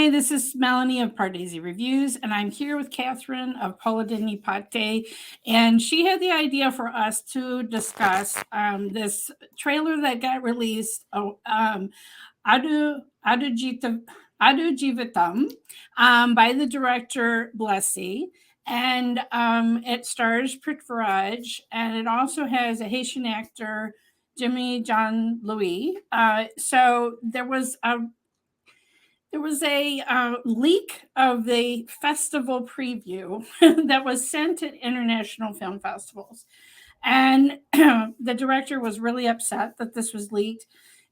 Hi, this is Melanie of Pardesi Reviews, and I'm here with Katherine of Polandine Patti, and she had the idea for us to discuss this trailer that got released, Aadujeevitham, Aadujeevitham, by the director Blessy, and it stars Prithviraj, and it also has a Haitian actor, Jimmy John Louis. So there was a leak of the festival preview that was sent to international film festivals. And the director was really upset that this was leaked.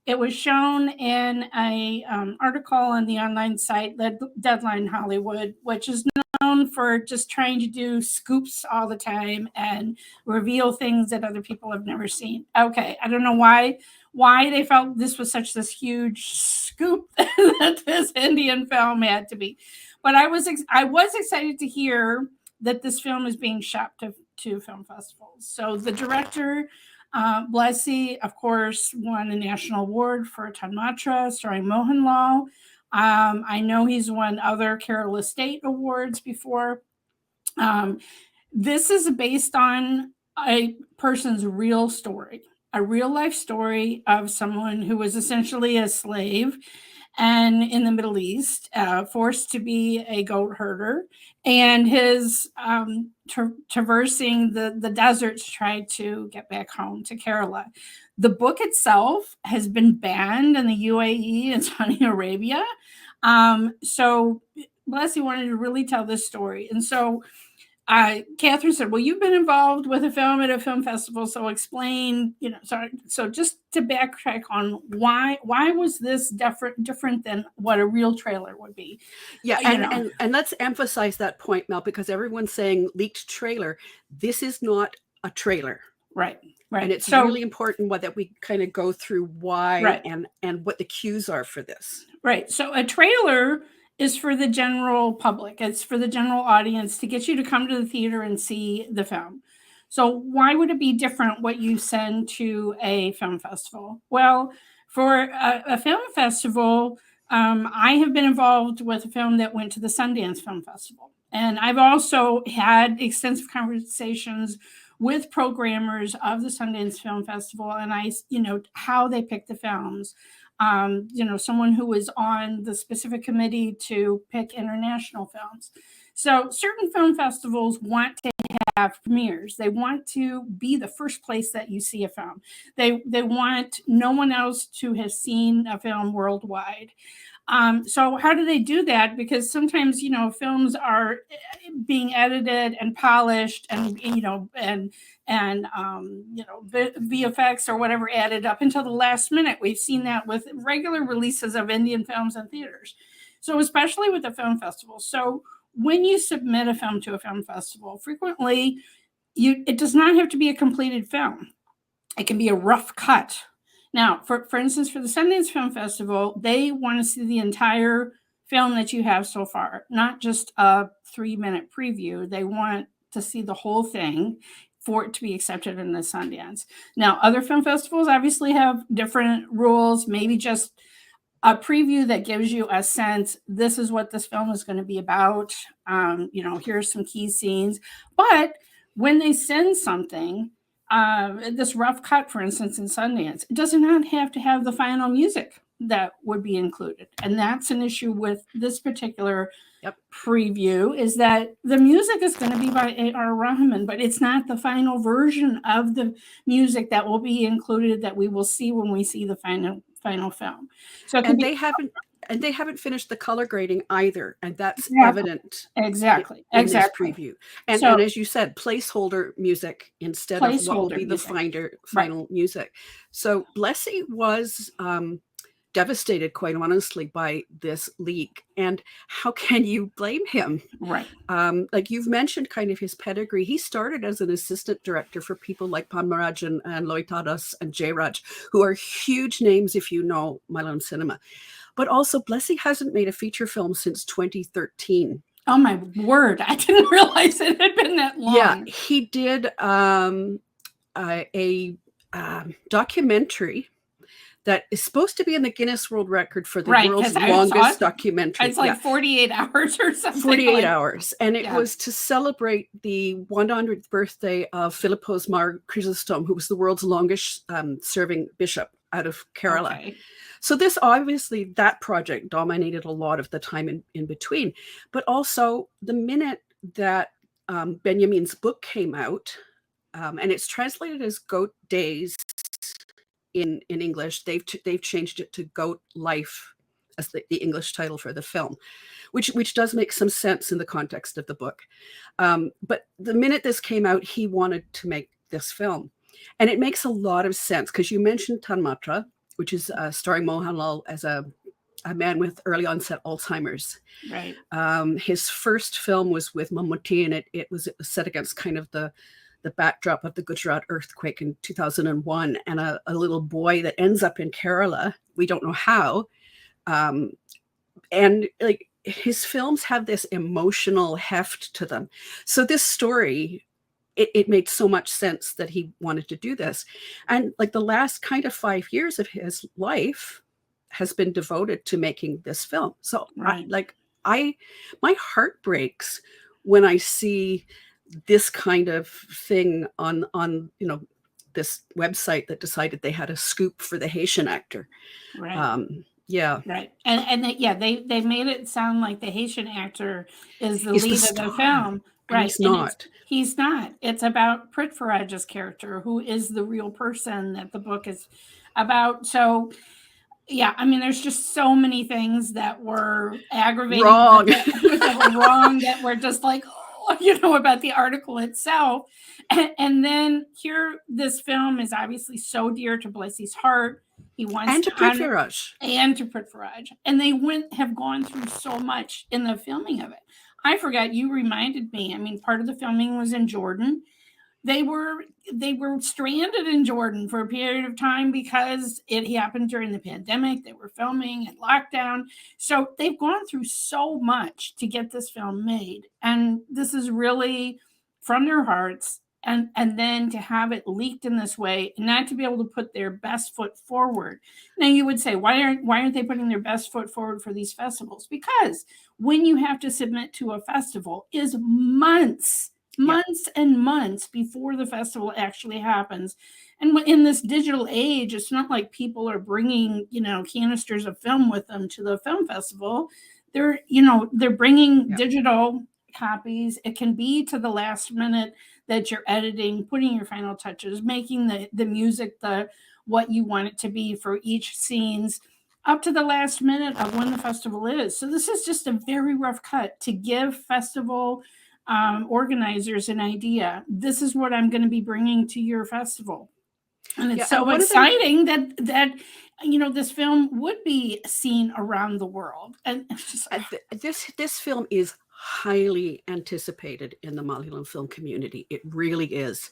It was shown in a article on the online site Deadline Hollywood, which is known for just trying to do scoops all the time and reveal things that other people have never seen. Okay, I don't know why they felt this was this huge scoop that this Indian film had to be, but I was excited to hear that this film is being shopped to film festivals. So the director, Blessy, of course, won a national award for Tanmatra, starring Mohanlal. I know he's won other Kerala State awards before. This is based on a person's real story, a real life story of someone who was essentially a slave and in the Middle East, forced to be a goat herder, and his traversing the desert to try to get back home to Kerala. The book itself has been banned in the UAE and Saudi Arabia. So Blessy wanted to really tell this story. And so Katherine said, well, you've been involved with a film at a film festival, so explain, so just to backtrack on why was this different than what a real trailer would be? Yeah, and let's emphasize that point, Mel, because everyone's saying leaked trailer. This is not a trailer. Right. And it's really important that we kind of go through why and what the cues are for this. Right. So a trailer is for the general public. It's for the general audience to get you to come to the theater and see the film. So why would it be different what you send to a film festival? Well, for a film festival, I have been involved with a film that went to the Sundance Film Festival. And I've also had extensive conversations with programmers of the Sundance Film Festival, and how they pick the films. Someone who was on the specific committee to pick international films. So certain film festivals want to have premieres. They want to be the first place that you see a film. They want no one else to have seen a film worldwide. So how do they do that? Because sometimes, films are being edited and polished and VFX or whatever added up until the last minute. We've seen that with regular releases of Indian films in theaters. So especially with the film festival. So when you submit a film to a film festival, frequently it does not have to be a completed film. It can be a rough cut. Now, for instance, for the Sundance Film Festival, they want to see the entire film that you have so far, not just a 3-minute preview. They want to see the whole thing for it to be accepted in the Sundance. Now, other film festivals obviously have different rules, maybe just a preview that gives you a sense, this is what this film is going to be about. Here's some key scenes. But when they send something, this rough cut, for instance, in Sundance, it does not have to have the final music that would be included. And that's an issue with this particular preview, is that the music is going to be by A.R. Rahman, but it's not the final version of the music that will be included that we will see when we see the final film. So they haven't finished the color grading either, and that's evident. Exactly. In this preview. And as you said, placeholder music instead of what will be the final music. So Blessy was devastated, quite honestly, by this leak. And how can you blame him? Right. Like you've mentioned kind of his pedigree. He started as an assistant director for people like Panmarajan and Loitadas and Jayraj, who are huge names if you know Malayalam cinema. But also Blessy hasn't made a feature film since 2013. Oh my word. I didn't realize it had been that long. Yeah, he did a documentary that is supposed to be in the Guinness World Record for the Right, world's 'cause I longest saw documentary. it's like 48 hours or something. 48 like, hours. And it yeah. was to celebrate the 100th birthday of Philippos Mar Chrysostom, who was the world's longest serving bishop out of Kerala. Okay. So this, obviously, that project dominated a lot of the time in between. But also the minute that Benyamin's book came out, and it's translated as Goat Days in English, they've changed it to Goat Life as the English title for the film, which does make some sense in the context of the book. But the minute this came out, he wanted to make this film. And it makes a lot of sense because you mentioned Tanmatra, which is starring Mohanlal as a man with early onset Alzheimer's. Right. His first film was with Mammootty, and it was set against kind of the backdrop of the Gujarat earthquake in 2001, and a little boy that ends up in Kerala. We don't know how. And like his films have this emotional heft to them. So this story, it made so much sense that he wanted to do this. And like the last kind of 5 years of his life has been devoted to making this film. So Right. my heart breaks when I see this kind of thing on this website that decided they had a scoop for the Haitian actor. Right. Yeah. Right. And they made it sound like the Haitian actor is the He's the lead of star, the film. and Right. he's not. He's not. It's about Prithviraj's character, who is the real person that the book is about. So yeah, I mean, there's just so many things that were aggravating, Wrong. that were wrong, that were just like, about the article itself. And then here, this film is obviously so dear to Blessy's heart. He wants And to Prithviraj. And to Prithviraj. And they have gone through so much in the filming of it. I forgot, you reminded me. I mean, part of the filming was in Jordan. They were stranded in Jordan for a period of time because it happened during the pandemic. They were filming and lockdown. So they've gone through so much to get this film made. And this is really from their hearts. And then to have it leaked in this way, and not to be able to put their best foot forward. Now you would say, why aren't they putting their best foot forward for these festivals? Because when you have to submit to a festival is months and months before the festival actually happens. And in this digital age, it's not like people are bringing, canisters of film with them to the film festival. They're bringing digital copies. It can be to the last minute that you're editing, putting your final touches, making the music what you want it to be for each scenes, up to the last minute of when the festival is. So this is just a very rough cut to give festival organizers an idea. This is what I'm going to be bringing to your festival. And it's so exciting that this film would be seen around the world. And just, this film is highly anticipated in the Malayalam film community. It really is.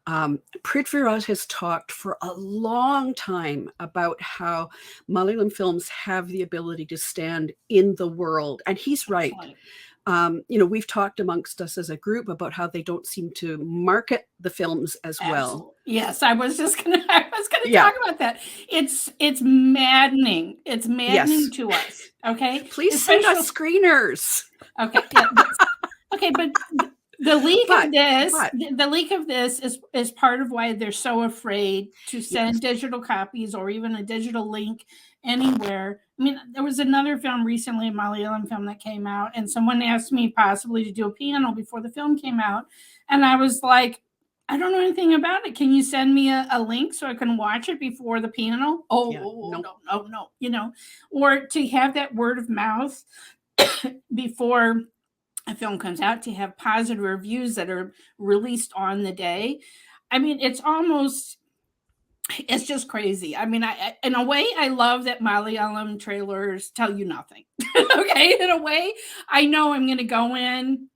Prithviraj has talked for a long time about how Malayalam films have the ability to stand in the world. And he's right. We've talked amongst us as a group about how they don't seem to market the films as well. Yes, I was gonna talk about that. It's maddening. It's maddening to us. Okay, please send us screeners. Okay, okay, but the leak of this is part of why they're so afraid to send digital copies or even a digital link anywhere. I mean, there was another film recently, a Malayalam film that came out, and someone asked me possibly to do a panel before the film came out. And I was like, I don't know anything about it. Can you send me a link so I can watch it before the panel? No. Or to have that word of mouth before a film comes out, to have positive reviews that are released on the day. I mean, it's just crazy. I mean, in a way, I love that Malayalam trailers tell you nothing. Okay, in a way, I know I'm going to go in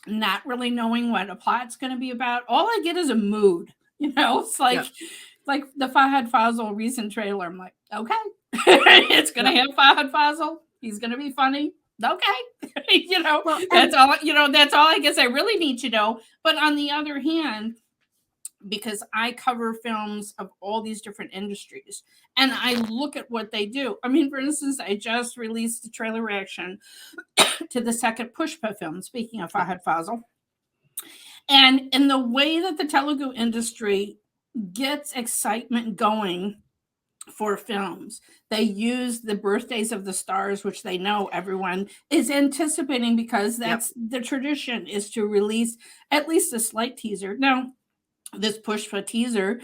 not really knowing what a plot's going to be about. All I get is a mood. It's like the Fahad Fazal recent trailer. I'm like, okay, it's going to have Fahad Fazal. He's going to be funny. Okay, that's all. That's all I guess I really need to know. But on the other hand, because I cover films of all these different industries and I look at what they do. I mean, for instance, I just released the trailer reaction to the second Pushpa film, speaking of Fahad Fazil. And in the way that the Telugu industry gets excitement going for films, they use the birthdays of the stars, which they know everyone is anticipating because that's the tradition, is to release at least a slight teaser. Now, this Pushpa teaser,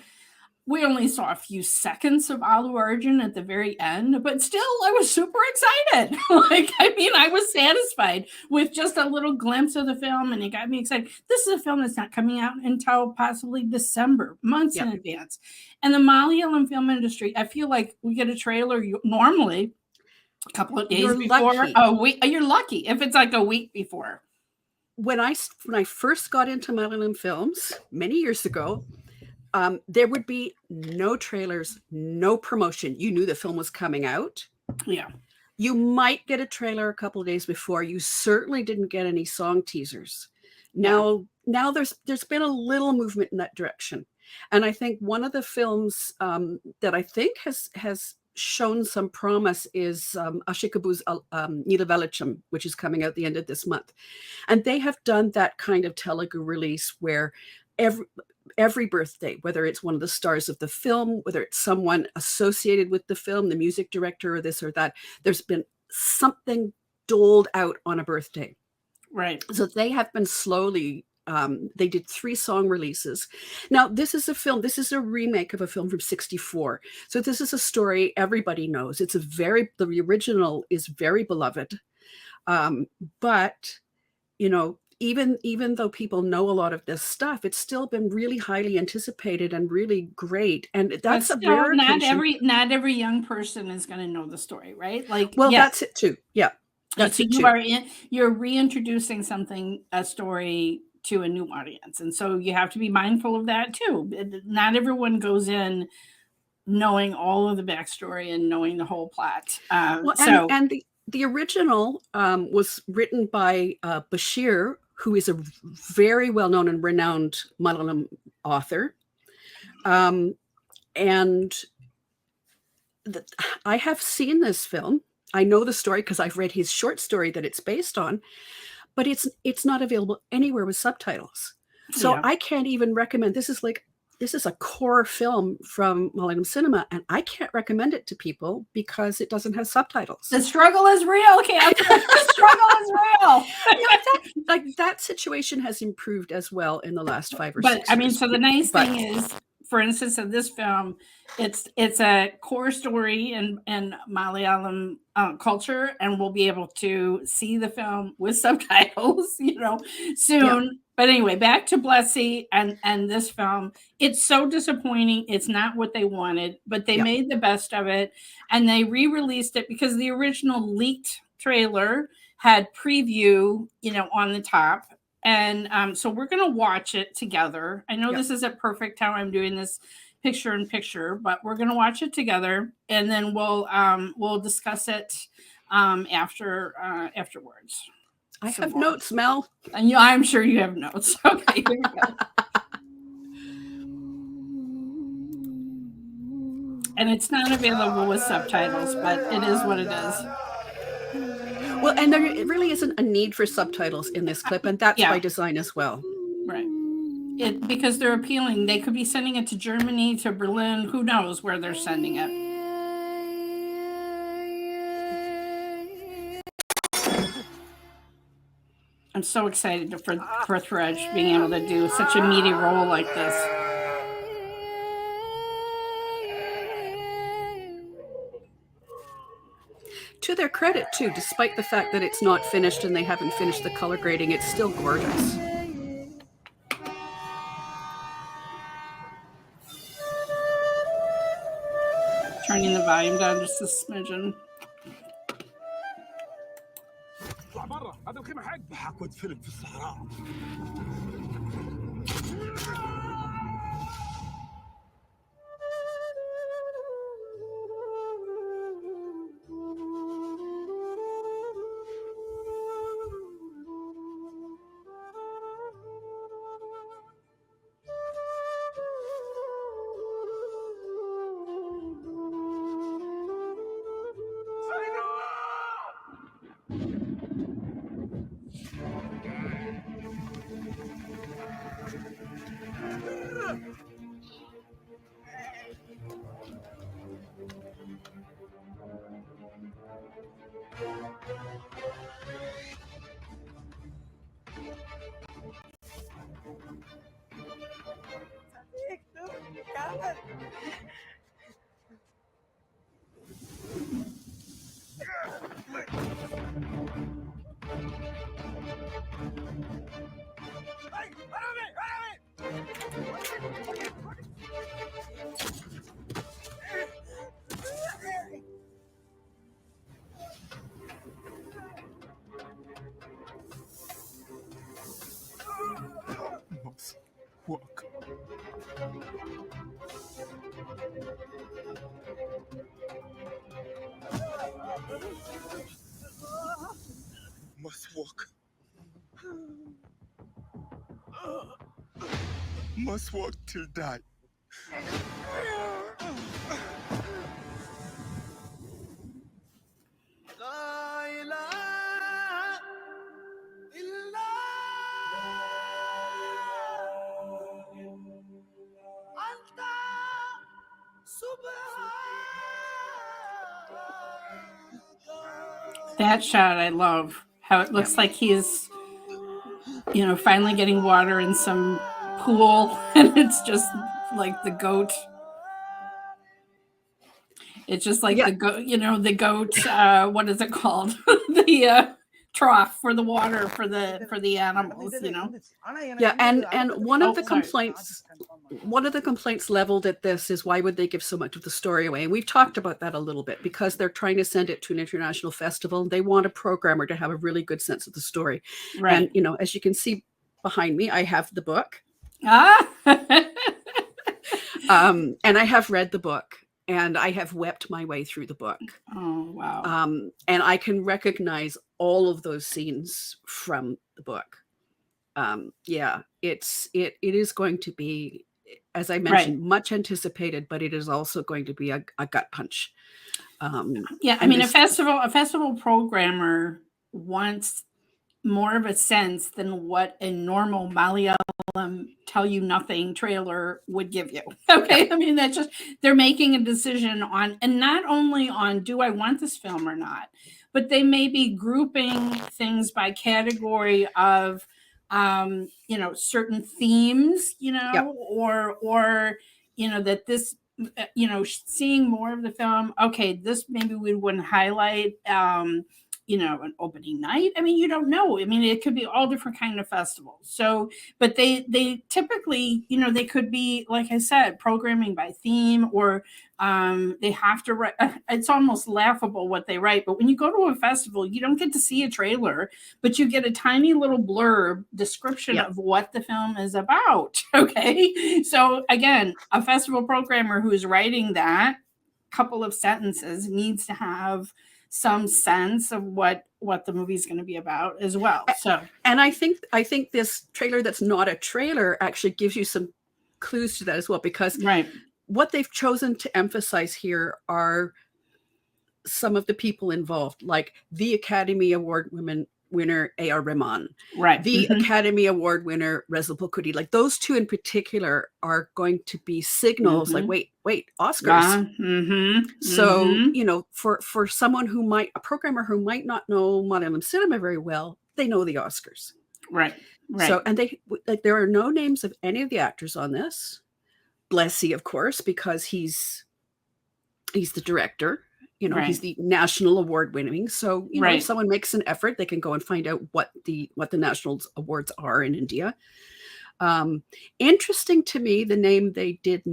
we only saw a few seconds of Alu Arjun at the very end, but still I was super excited. I was satisfied with just a little glimpse of the film, and it got me excited. This is a film that's not coming out until possibly December, months in advance. And the Malayalam film industry, I feel like we get a trailer normally a couple of days before. Lucky. A week. You're lucky if it's like a week before. When I first got into Malayalam films many years ago, there would be no trailers, no promotion. You knew the film was coming out. Yeah. You might get a trailer a couple of days before. You certainly didn't get any song teasers. Now there's been a little movement in that direction. And I think one of the films that I think has shown some promise is Ashikabu's Nilavelicham, which is coming out the end of this month. And they have done that kind of Telugu release where every birthday, whether it's one of the stars of the film, whether it's someone associated with the film, the music director or this or that, there's been something doled out on a birthday. Right. So they have been slowly, they did 3 song releases. Now, this is a remake of a film from 1964. So this is a story everybody knows. The original is very beloved. But, even though people know a lot of this stuff, it's still been really highly anticipated and really great. And that's a rare occasion. Not every young person is going to know the story, right? That's it too. Yeah. That's so it too. You're reintroducing a story to a new audience. And so you have to be mindful of that too. Not everyone goes in knowing all of the backstory and knowing the whole plot. The original was written by Bashir, who is a very well-known and renowned Malayalam author. I have seen this film. I know the story because I've read his short story that it's based on, but it's not available anywhere with subtitles. So I can't even recommend. This is a core film from Malayalam cinema, and I can't recommend it to people because it doesn't have subtitles. The struggle is real, Katherine. The struggle is real. That situation has improved as well in the last 5 or 6 years. But I mean, so the nice thing is, for instance, of this film, it's a core story in Malayalam culture, and we'll be able to see the film with subtitles, soon. Yeah. But anyway, back to Blessy and this film. It's so disappointing. It's not what they wanted, but they made the best of it, and they re-released it because the original leaked trailer had preview, on the top. And so we're going to watch it together. I know this isn't perfect how I'm doing this picture in picture, but we're going to watch it together, and then we'll discuss it afterwards. I have notes, Mel. And I'm sure you have notes. Okay, here we go. And it's not available with subtitles, but it is what it is. Well, and there really isn't a need for subtitles in this clip, and that's by design as well. Right. Because they're appealing. They could be sending it to Germany, to Berlin. Who knows where they're sending it. I'm so excited for Prithviraj being able to do such a meaty role like this. To their credit, too, despite the fact that it's not finished and they haven't finished the color grading, it's still gorgeous. Turning the volume down just a smidgen. هذا الخيمة حق حاكوت فيلم في الصحراء. Must walk. Must walk till die. That shot I love. How it looks like he's, finally getting water in some pool, and it's just like the goat. It's just like the goat, the goat. What is it called? The trough for the water for the animals. Yeah, and one of the sorry. complaints leveled at this is, why would they give so much of the story away? And we've talked about that a little bit, because they're trying to send it to an international festival. They want a programmer to have a really good sense of the story. Right. And as you can see behind me, I have the book. Ah. And I have read the book, and I have wept my way through the book. Oh, wow. And I can recognize all of those scenes from the book. It is going to be, as I mentioned, much anticipated, but it is also going to be a gut punch. I mean, a festival programmer wants more of a sense than what a normal Malayalam tell you nothing trailer would give you. Okay. I mean, that's just, they're making a decision on, and not only on, do I want this film or not, but they may be grouping things by category of, certain themes, or, that this, seeing more of the film. Okay. This maybe we wouldn't highlight, an opening night. I mean, you don't know. I mean, it could be all different kind of festivals. So, but they typically, they could be, like I said, programming by theme, or they have to write. It's almost laughable what they write. But when you go to a festival, you don't get to see a trailer, but you get a tiny little blurb description of what the film is about. Okay. So again, a festival programmer who's writing that couple of sentences needs to have some sense of what the movie's going to be about as well. So, and I think this trailer that's not a trailer actually gives you some clues to that as well, because what they've chosen to emphasize here are some of the people involved, like the Academy Award winner A.R. Rahman, the Academy Award winner Reza Bulkudi. Like those two in particular are going to be signals, like wait, Oscars. So for someone a programmer who might not know Malayalam cinema very well, they know the Oscars, right. So, and there are no names of any of the actors on this. Blessy, of course, because he's the director. He's the national award winning. So, if someone makes an effort, they can go and find out what the national awards are in India. Interesting to me, the name they did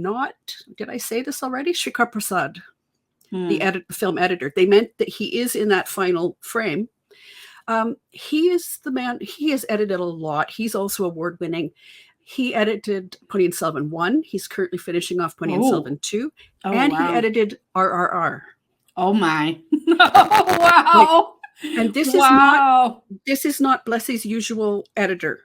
I say this already? Shikhar Prasad, the film editor. They meant that he is in that final frame. He is the man. He has edited a lot. He's also award winning. He edited Ponniyin Selvan 1. He's currently finishing off Ponniyin Selvan 2. And he edited RRR. Oh my. Oh, wow. And this is not Blessy's usual editor.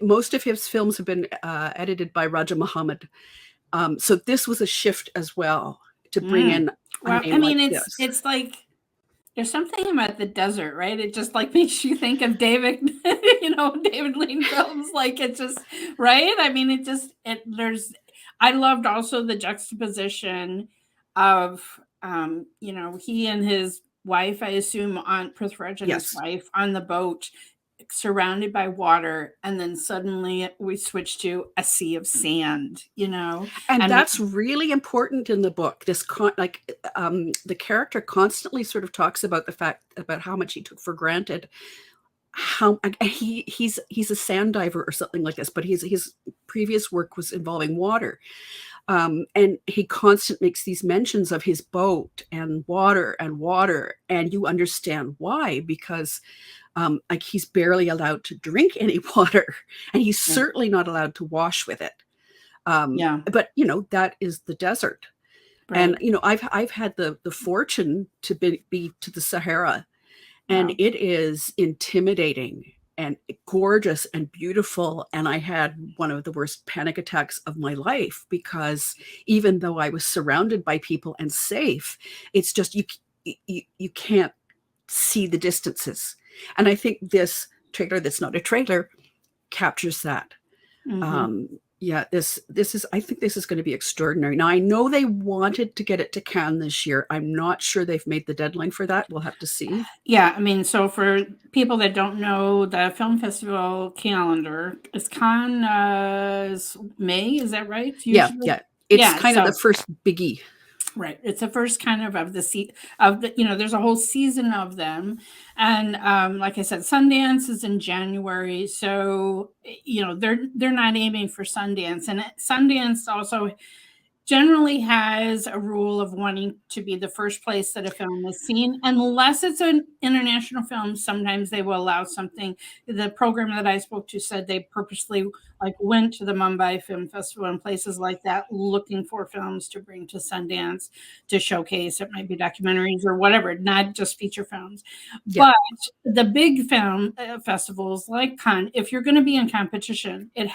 Most of his films have been edited by Raja Muhammad. So this was a shift as well to bring in a name like this. It's like there's something about the desert, right? It just like makes you think of David Lean films. Like it just, right? I mean, I loved also the juxtaposition of, he and his wife, I assume, on Prithviraj and his wife on the boat, surrounded by water, and then suddenly we switch to a sea of sand, And that's really important in the book. This the character constantly sort of talks about the fact about how much he took for granted. How he's a sand diver or something like this, but his previous work was involving water. And he constantly makes these mentions of his boat and water, and you understand why, because he's barely allowed to drink any water, and he's certainly not allowed to wash with it. But that is the desert, and I've had the fortune to be to the Sahara, And Wow. it is intimidating and gorgeous and beautiful. And I had one of the worst panic attacks of my life, because even though I was surrounded by people and safe, it's just you can't see the distances. And I think this trailer, that's not a trailer, captures that. Mhm. Yeah, this is, I think this is going to be extraordinary. Now, I know they wanted to get it to Cannes this year. I'm not sure they've made the deadline for that. We'll have to see. Yeah, I mean, so for people that don't know the film festival calendar, is Cannes May, is that right? Yeah, Usually? yeah. It's Yeah, kind of the so first biggie. right. It's the first kind of the there's a whole season of them. And like I said, Sundance is in January. So they're not aiming for Sundance. And Sundance also generally has a rule of wanting to be the first place that a film is seen, unless it's an international film. Sometimes they will allow something. The program that I spoke to said they purposely went to the Mumbai Film Festival and places like that, looking for films to bring to Sundance to showcase. It might be documentaries or whatever, not just feature films. Yeah. But the big film festivals like Cannes, if you're going to be in competition, it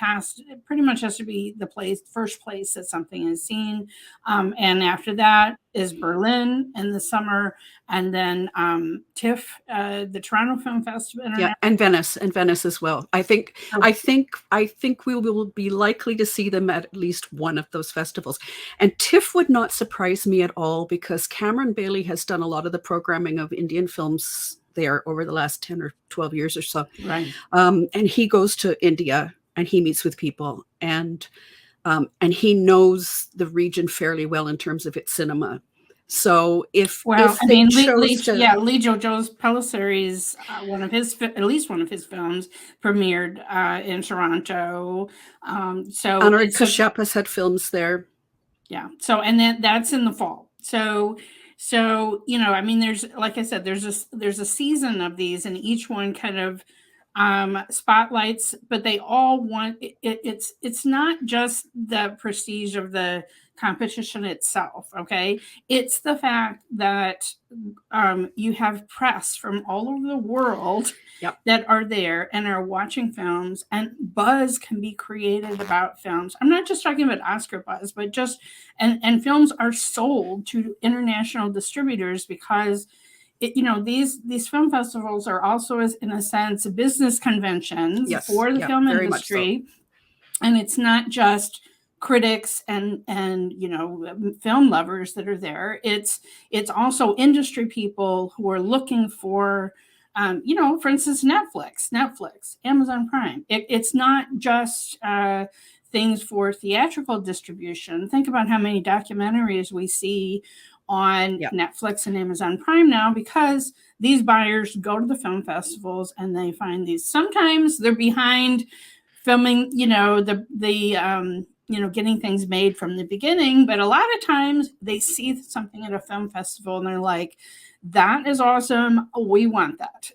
pretty much has to be the first place that something is seen. And after that is Berlin in the summer, and then TIFF, the Toronto Film Festival. Yeah, and Venice as well. I think we will be likely to see them at least one of those festivals. And TIFF would not surprise me at all, because Cameron Bailey has done a lot of the programming of Indian films there over the last 10 or 12 years or so. Right. And he goes to India and he meets with people, and he knows the region fairly well in terms of its cinema. So if they chose to, Lee Jojo's Pelisseri's at least one of his films premiered in Toronto. So Anurag Kashyap has had films there. Yeah. So, and that's in the fall. So I mean, there's, like I said, there's a season of these, and each one kind of spotlights, but they all want it's not just the prestige of the competition itself. Okay, it's the fact that you have press from all over the world that are there and are watching films, and buzz can be created about films. I'm not just talking about Oscar buzz, but just and films are sold to international distributors, because these film festivals are also, as in a sense, business conventions for the film industry. And it's not just critics and film lovers that are there. It's also industry people who are looking for for instance, Netflix, Amazon Prime. It's not just things for theatrical distribution. Think about how many documentaries we see on Netflix and Amazon Prime now, because these buyers go to the film festivals and they find these. Sometimes they're behind filming, getting things made from the beginning, but a lot of times they see something at a film festival and they're like, that is awesome. We want that,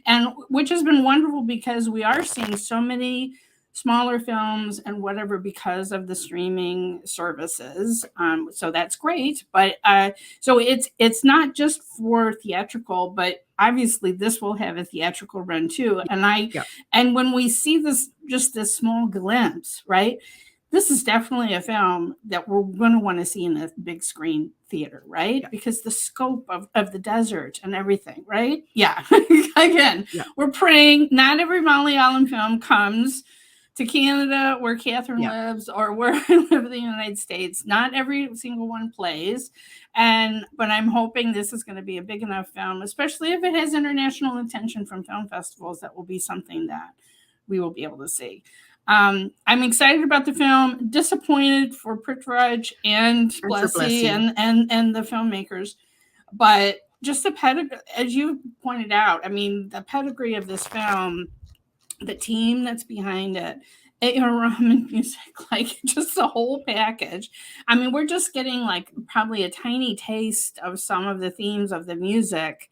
and which has been wonderful, because we are seeing so many smaller films and whatever because of the streaming services. So that's great. But so it's not just for theatrical, but obviously this will have a theatrical run too. And when we see this small glimpse, right? This is definitely a film that we're going to want to see in a big screen theater, right? Yeah. Because the scope of the desert and everything, right? Yeah. Again, we're praying not every Malayalam film comes to Canada, where Catherine lives, or where I live in the United States. Not every single one plays. But I'm hoping this is going to be a big enough film, especially if it has international attention from film festivals, that will be something that we will be able to see. I'm excited about the film, disappointed for Prithviraj and Blessy and the filmmakers, but just the pedigree, as you pointed out, I mean, the pedigree of this film, the team that's behind it, Rahman music, like just the whole package. I mean, we're just getting probably a tiny taste of some of the themes of the music.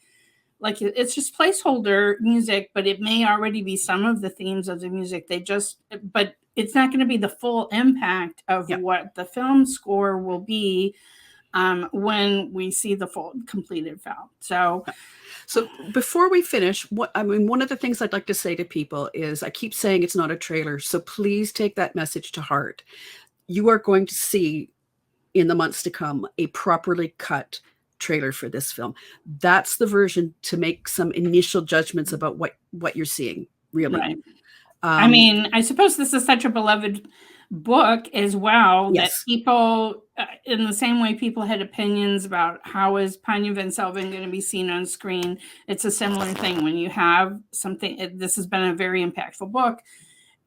Like, it's just placeholder music, but it may already be some of the themes of the music. But it's not going to be the full impact of what the film score will be when we see the full completed film. So So before we finish, one of the things I'd like to say to people is I keep saying it's not a trailer. So please take that message to heart. You are going to see in the months to come a properly cut trailer for this film. That's the version to make some initial judgments about what you're seeing, really. Right. I mean, I suppose this is such a beloved book as well, yes. that people, in the same way people had opinions about how is Panya Van Selvin going to be seen on screen, it's a similar thing. When you have something, this has been a very impactful book.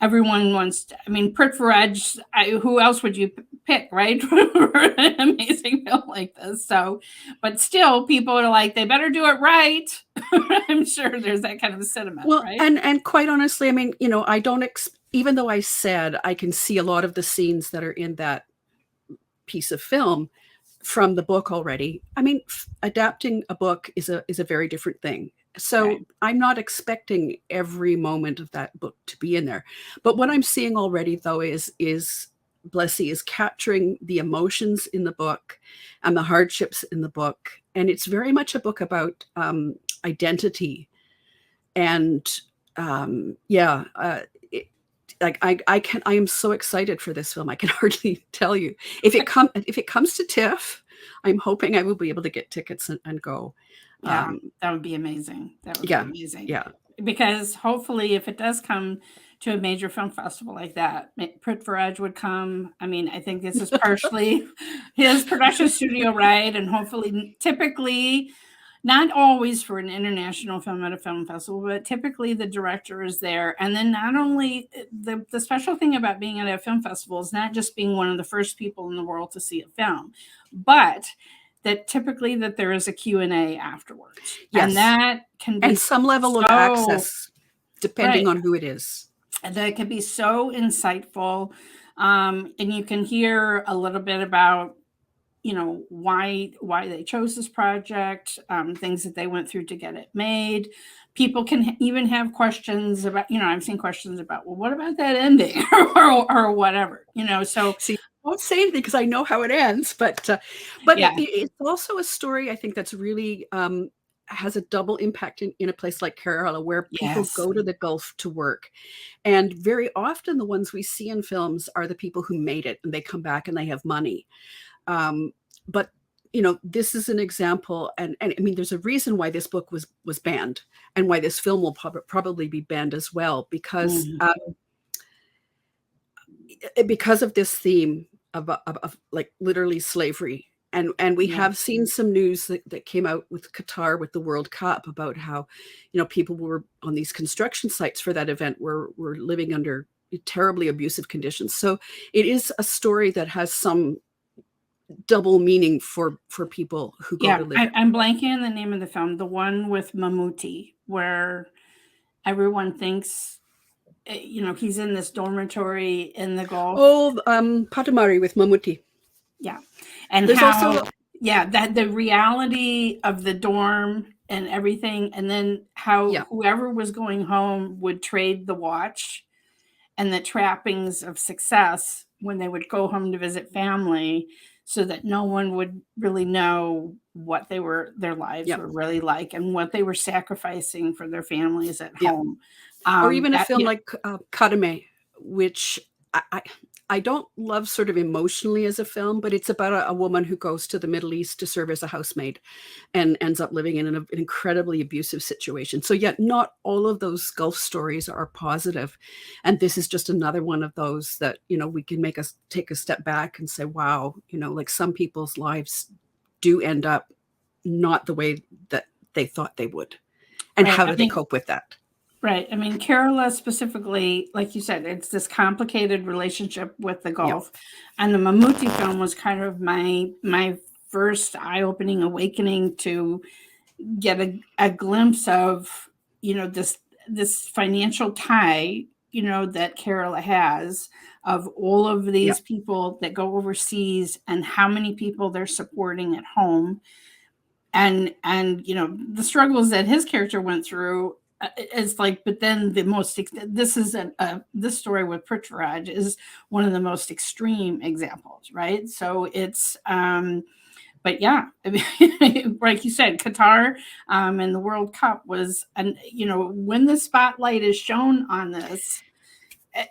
Everyone wants to, I mean, Prithviraj, who else would you pick, right? For an amazing film like this. So, but still, people are like, they better do it right. I'm sure there's that kind of a sentiment, well, right? And quite honestly, I mean, I don't, even though I said I can see a lot of the scenes that are in that piece of film from the book already. I mean, adapting a book is a very different thing. So right. I'm not expecting every moment of that book to be in there. But what I'm seeing already, though, is Blessy is capturing the emotions in the book and the hardships in the book. And it's very much a book about identity. And I am so excited for this film. I can hardly tell you. If it comes to TIFF, I'm hoping I will be able to get tickets and go. Yeah, that would be amazing. That would be amazing. Yeah. Because hopefully if it does come to a major film festival like that, Prithviraj would come. I mean, I think this is partially his production studio, right? And hopefully, typically, not always for an international film at a film festival, but typically the director is there. And then not only, the special thing about being at a film festival is not just being one of the first people in the world to see a film, but that typically that there is a Q&A afterwards. Yes. And that can be some level of access, depending on who it is. And that can be so insightful. And you can hear a little bit about, why they chose this project, things that they went through to get it made. People can even have questions about, I've seen questions about, well, what about that ending or whatever, so. See, I won't say anything because I know how it ends, but yeah. It's also a story I think that's really has a double impact in a place like Kerala, where people go to the Gulf to work. And very often the ones we see in films are the people who made it and they come back and they have money. But this is an example, and I mean, there's a reason why this book was banned and why this film will probably be banned as well, because of this theme of like literally slavery. And we have seen some news that came out with Qatar with the World Cup about how, people were on these construction sites for that event were living under terribly abusive conditions. So it is a story that has some double meaning for people who go to live. I'm blanking on the name of the film, the one with Mammootty, where everyone thinks, he's in this dormitory in the Gulf. Oh, Patamari with Mammootty. Yeah. And there's also that the reality of the dorm and everything, and then how whoever was going home would trade the watch and the trappings of success when they would go home to visit family, so that no one would really know what their lives were really like and what they were sacrificing for their families at home. Or even a film like Kadame, which I don't love sort of emotionally as a film, but it's about a woman who goes to the Middle East to serve as a housemaid and ends up living in an incredibly abusive situation. So yet not all of those Gulf stories are positive. And this is just another one of those that, we can take a step back and say, wow, like some people's lives do end up not the way that they thought they would. And how do they cope with that? Right. I mean, Kerala specifically, like you said, it's this complicated relationship with the Gulf. And the Mammootty film was kind of my first eye-opening awakening to get a glimpse of, this financial tie, that Kerala has, of all of these people that go overseas and how many people they're supporting at home. And the struggles that his character went through. It's like, but then this story with Prithviraj is one of the most extreme examples, right? So it's, but yeah, I mean, like you said, Qatar and the World Cup was, and when the spotlight is shown on this,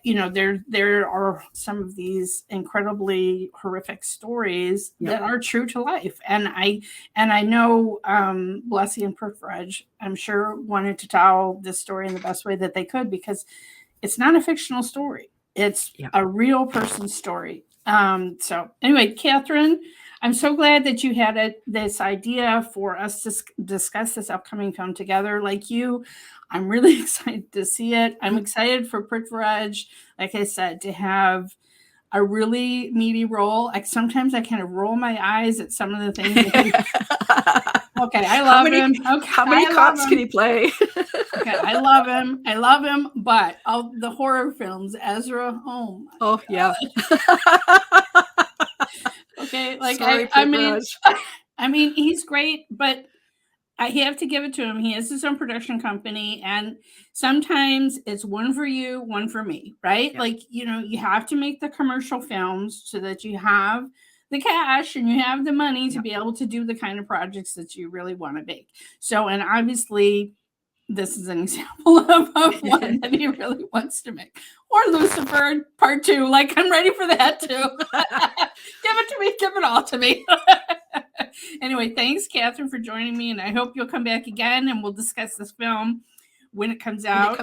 there are some of these incredibly horrific stories that are true to life, and I know Blessy and Prithviraj, I'm sure, wanted to tell this story in the best way that they could, because it's not a fictional story. It's a real person's story. So anyway, Katherine, I'm so glad that you had this idea for us to discuss this upcoming film together. Like you, I'm really excited to see it. I'm excited for Prithviraj, like I said, to have a really meaty role. Like sometimes I kind of roll my eyes at some of the things. Okay, I love him. Okay, how many cops can he play? Okay, I love him. I love him. But the horror films, Ezra, oh yeah. Okay, like sorry, I mean, he's great, but I have to give it to him. He has his own production company, and sometimes it's one for you, one for me, right? Yeah. Like, you have to make the commercial films so that you have the cash and you have the money to be able to do the kind of projects that you really want to make. So, and obviously, this is an example of one that he really wants to make. Or Lucifer Part 2. Like, I'm ready for that too. Give it to me. Give it all to me. Anyway, thanks, Katherine, for joining me. And I hope you'll come back again and we'll discuss this film when it comes out.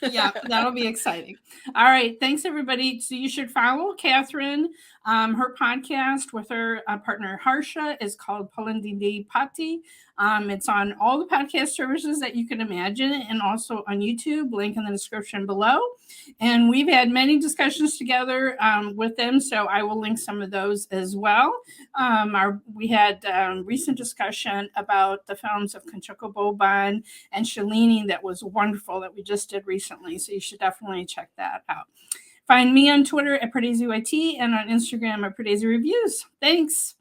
Yeah, that'll be exciting. All right. Thanks, everybody. So you should follow Katherine. Her podcast with her partner Harsha is called Polandine Patti. It's on all the podcast services that you can imagine, and also on YouTube, link in the description below. And we've had many discussions together with them, so I will link some of those as well. We had recent discussion about the films of Kanchoko Boban and Shalini that was wonderful that we just did recently, so you should definitely check that out. Find me on Twitter at Pardesi YT and on Instagram at Pardesi Reviews. Thanks.